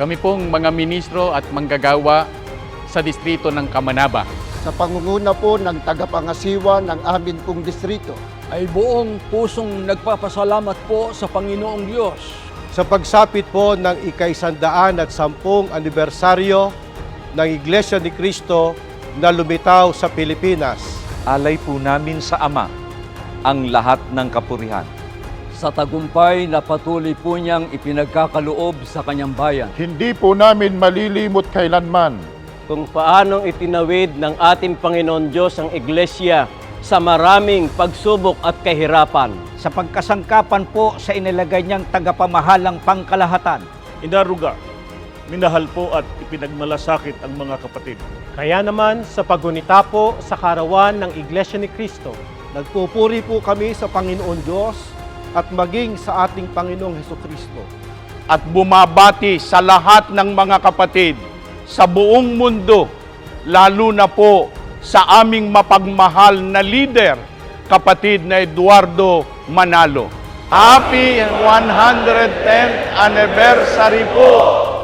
Kami pong mga ministro at manggagawa sa distrito ng Kamanaba. Sa pangunguna po ng tagapangasiwa ng amin pong distrito. Ay buong pusong nagpapasalamat po sa Panginoong Diyos. Sa pagsapit po ng ika-110 anibersaryo ng Iglesia ni Cristo na lumitaw sa Pilipinas. Alay po namin sa Ama ang lahat ng kapurihan. Sa tagumpay na patuloy po niyang ipinagkakaloob sa kanyang bayan. Hindi po namin malilimot kailanman kung paanong itinawid ng ating Panginoon Diyos ang Iglesia sa maraming pagsubok at kahirapan. Sa pagkasangkapan po sa inilagay niyang tagapamahalang pangkalahatan. Inaruga, minahal po at ipinagmalasakit ang mga kapatid. Kaya naman sa paggunita po sa karawan ng Iglesia ni Cristo, Nagpupuri po kami sa Panginoon Diyos at maging sa ating Panginoong Hesukristo. at bumabati sa lahat ng mga kapatid sa buong mundo, lalo na po sa aming mapagmahal na leader, kapatid na Eduardo Manalo. Happy 110th anniversary po!